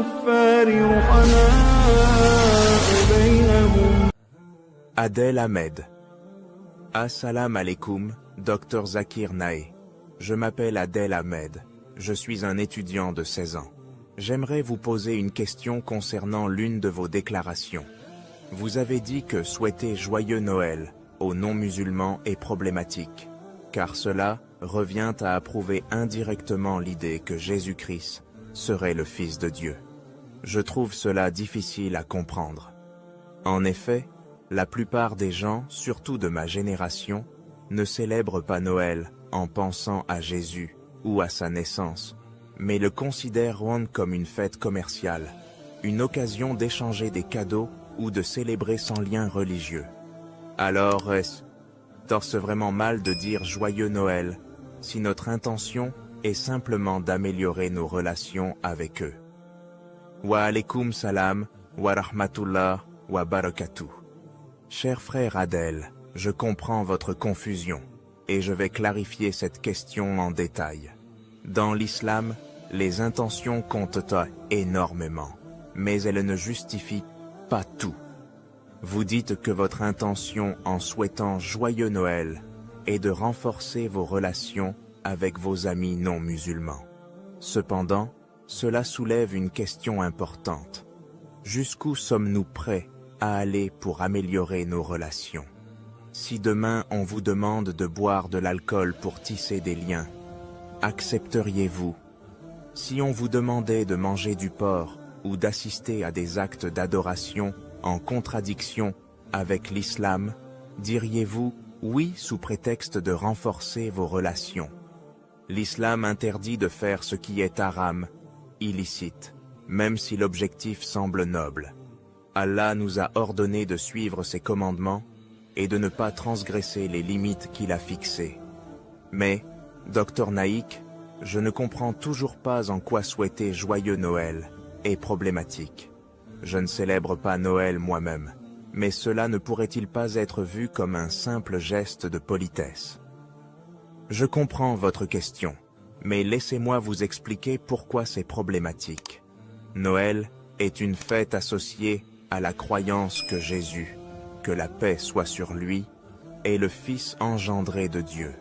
الكفار رحماء بينهم. Adel Ahmed. Assalam alaikum, Dr Zakir Naik. Je m'appelle Adel Ahmed. Je suis un étudiant de 16 ans. J'aimerais vous poser une question concernant l'une de vos déclarations. Vous avez dit que souhaiter joyeux Noël aux non-musulmans est problématique, car cela revient à approuver indirectement l'idée que Jésus-Christ serait le Fils de Dieu. Je trouve cela difficile à comprendre. En effet, la plupart des gens, surtout de ma génération, ne célèbrent pas Noël en pensant à Jésus ou à sa naissance, mais le considèrent comme une fête commerciale, une occasion d'échanger des cadeaux ou de célébrer sans lien religieux. Alors, est-ce vraiment mal de dire joyeux Noël si notre intention est simplement d'améliorer nos relations avec eux? Wa alaykoum salam wa rahmatullah wa barakatuh. Cher frère Adel, je comprends votre confusion et je vais clarifier cette question en détail. Dans l'islam, les intentions comptent énormément, mais elles ne justifient pas tout. Vous dites que votre intention en souhaitant joyeux Noël est de renforcer vos relations avec vos amis non musulmans. Cependant, cela soulève une question importante. Jusqu'où sommes-nous prêts à aller pour améliorer nos relations? Si demain on vous demande de boire de l'alcool pour tisser des liens, accepteriez-vous? Si on vous demandait de manger du porc ou d'assister à des actes d'adoration en contradiction avec l'islam, diriez-vous oui sous prétexte de renforcer vos relations? L'islam interdit de faire ce qui est haram, illicite, même si l'objectif semble noble. Allah nous a ordonné de suivre ses commandements et de ne pas transgresser les limites qu'il a fixées. Mais, Dr Naik, je ne comprends toujours pas en quoi souhaiter joyeux Noël est problématique. Je ne célèbre pas Noël moi-même, mais cela ne pourrait-il pas être vu comme un simple geste de politesse? Je comprends votre question, mais laissez-moi vous expliquer pourquoi c'est problématique. Noël est une fête associée à la croyance que Jésus, que la paix soit sur lui, est le Fils engendré de Dieu.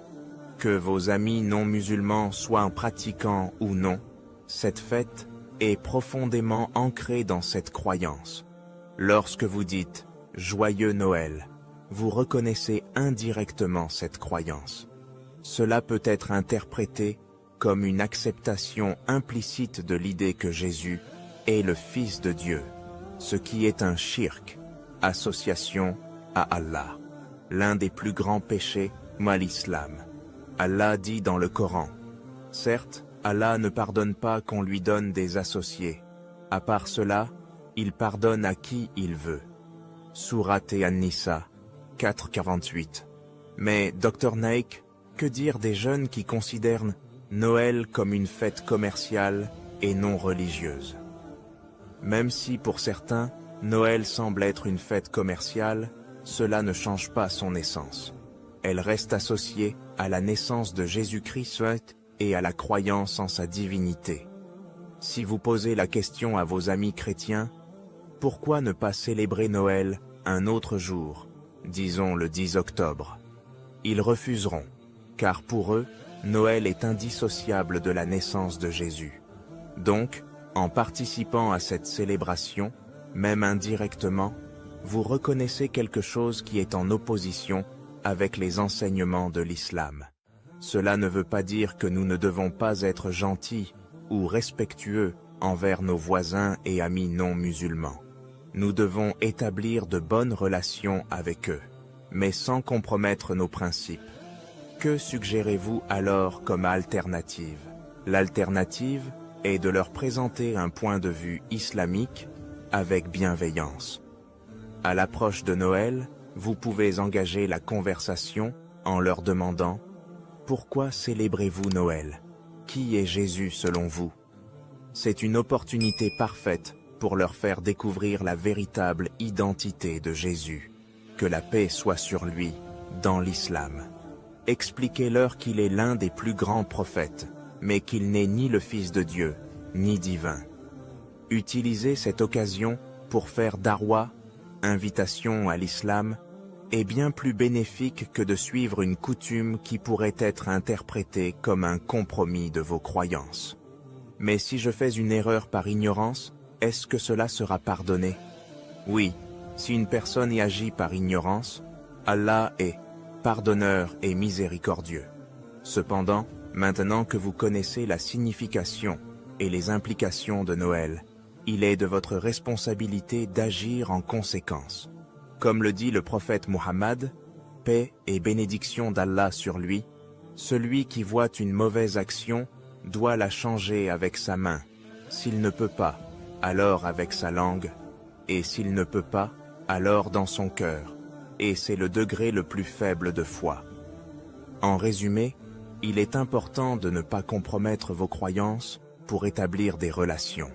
Que vos amis non musulmans soient pratiquants ou non, cette fête est profondément ancrée dans cette croyance. Lorsque vous dites « Joyeux Noël », vous reconnaissez indirectement cette croyance. Cela peut être interprété comme une acceptation implicite de l'idée que Jésus est le Fils de Dieu, ce qui est un shirk, association à Allah, l'un des plus grands péchés, l'islam. Allah dit dans le Coran, « Certes, Allah ne pardonne pas qu'on lui donne des associés. À part cela, il pardonne à qui il veut. » Sourate An-Nisa, 4:48. Mais, Dr Naik, que dire des jeunes qui considèrent Noël comme une fête commerciale et non religieuse? Même si pour certains, Noël semble être une fête commerciale, cela ne change pas son essence. Elle reste associée à la naissance de Jésus-Christ et à la croyance en sa divinité. Si vous posez la question à vos amis chrétiens, pourquoi ne pas célébrer Noël un autre jour, disons le 10 octobre? Ils refuseront, car pour eux, Noël est indissociable de la naissance de Jésus. Donc, en participant à cette célébration, même indirectement, vous reconnaissez quelque chose qui est en opposition avec les enseignements de l'islam. Cela ne veut pas dire que nous ne devons pas être gentils ou respectueux envers nos voisins et amis non musulmans. Nous devons établir de bonnes relations avec eux, mais sans compromettre nos principes. Que suggérez-vous alors comme alternative? L'alternative est de leur présenter un point de vue islamique avec bienveillance. À l'approche de Noël, vous pouvez engager la conversation en leur demandant « Pourquoi célébrez-vous Noël? Qui est Jésus selon vous ?» C'est une opportunité parfaite pour leur faire découvrir la véritable identité de Jésus. Que la paix soit sur lui dans l'islam. Expliquez-leur qu'il est l'un des plus grands prophètes, mais qu'il n'est ni le Fils de Dieu, ni divin. Utiliser cette occasion pour faire darwa, invitation à l'islam, est bien plus bénéfique que de suivre une coutume qui pourrait être interprétée comme un compromis de vos croyances. Mais si je fais une erreur par ignorance, est-ce que cela sera pardonné? Oui, si une personne y agit par ignorance, Allah est pardonneur et miséricordieux. Cependant, maintenant que vous connaissez la signification et les implications de Noël, il est de votre responsabilité d'agir en conséquence. Comme le dit le prophète Muhammad, paix et bénédiction d'Allah sur lui, celui qui voit une mauvaise action doit la changer avec sa main. S'il ne peut pas, alors avec sa langue, et s'il ne peut pas, alors dans son cœur, et c'est le degré le plus faible de foi. En résumé, il est important de ne pas compromettre vos croyances pour établir des relations.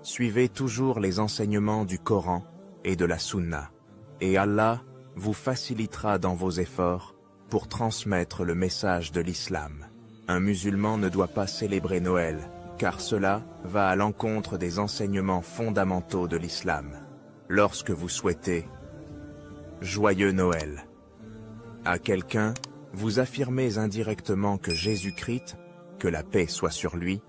Suivez toujours les enseignements du Coran et de la Sunna, et Allah vous facilitera dans vos efforts pour transmettre le message de l'islam. Un musulman ne doit pas célébrer Noël, car cela va à l'encontre des enseignements fondamentaux de l'islam. Lorsque vous souhaitez « Joyeux Noël » à quelqu'un, vous affirmez indirectement que Jésus-Christ, que la paix soit sur lui,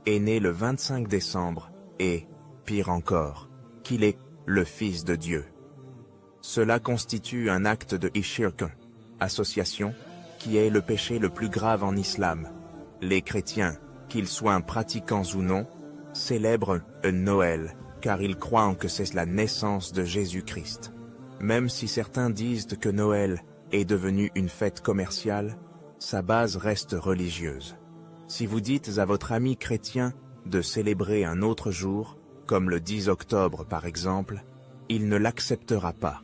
est né le 25 décembre et, pire encore, qu'il est le Fils de Dieu. Cela constitue un acte de shirk, association, qui est le péché le plus grave en islam. Les chrétiens, qu'ils soient pratiquants ou non, célèbrent Noël, car ils croient que c'est la naissance de Jésus-Christ. Même si certains disent que Noël est devenu une fête commerciale, sa base reste religieuse. Si vous dites à votre ami chrétien de célébrer un autre jour, comme le 10 octobre par exemple, il ne l'acceptera pas.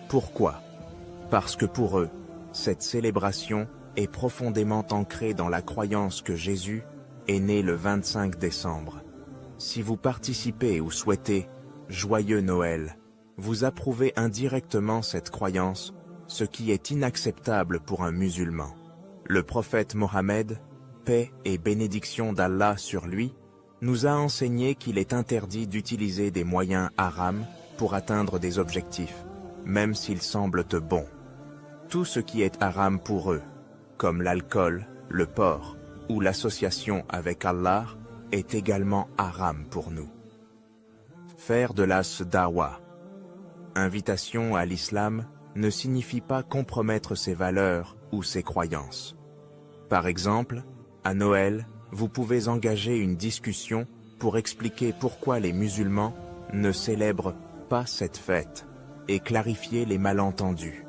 Pourquoi? Parce que pour eux, cette célébration est profondément ancrée dans la croyance que Jésus est né le 25 décembre. Si vous participez ou souhaitez « Joyeux Noël », vous approuvez indirectement cette croyance, ce qui est inacceptable pour un musulman. Le prophète Mohammed, paix et bénédiction d'Allah sur lui, nous a enseigné qu'il est interdit d'utiliser des moyens haram pour atteindre des objectifs, même s'ils semblent bons. Tout ce qui est haram pour eux, comme l'alcool, le porc ou l'association avec Allah, est également haram pour nous. Faire de la da'wa, invitation à l'islam, ne signifie pas compromettre ses valeurs ou ses croyances. Par exemple, à Noël, vous pouvez engager une discussion pour expliquer pourquoi les musulmans ne célèbrent pas cette fête et clarifier les malentendus.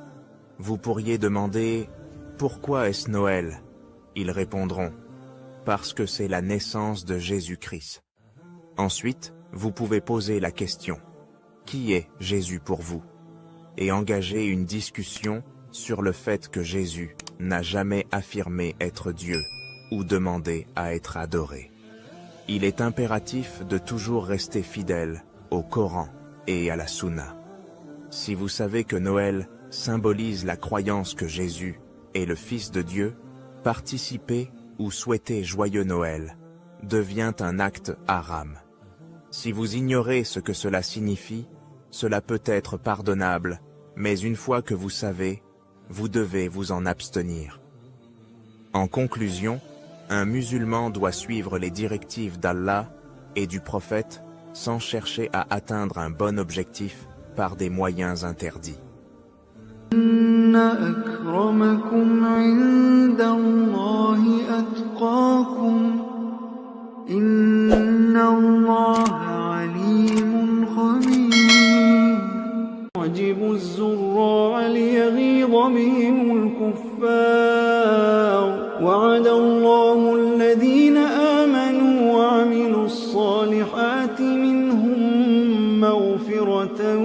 Vous pourriez demander « Pourquoi est-ce Noël ?» Ils répondront « Parce que c'est la naissance de Jésus-Christ. » Ensuite, vous pouvez poser la question « Qui est Jésus pour vous ?» et engager une discussion sur le fait que Jésus n'a jamais affirmé être Dieu ou demandé à être adoré. Il est impératif de toujours rester fidèle au Coran et à la Sunna. Si vous savez que Noël symbolise la croyance que Jésus est le Fils de Dieu, participer ou souhaiter joyeux Noël devient un acte haram. Si vous ignorez ce que cela signifie, cela peut être pardonnable, mais une fois que vous savez, vous devez vous en abstenir. En conclusion, un musulman doit suivre les directives d'Allah et du prophète sans chercher à atteindre un bon objectif par des moyens interdits. إن أكرمكم عند الله أتقاكم إن الله عليم خبير يعجب الزراع ليغيظ بهم الكفار وعد الله الذين آمنوا وعملوا الصالحات منهم مغفرة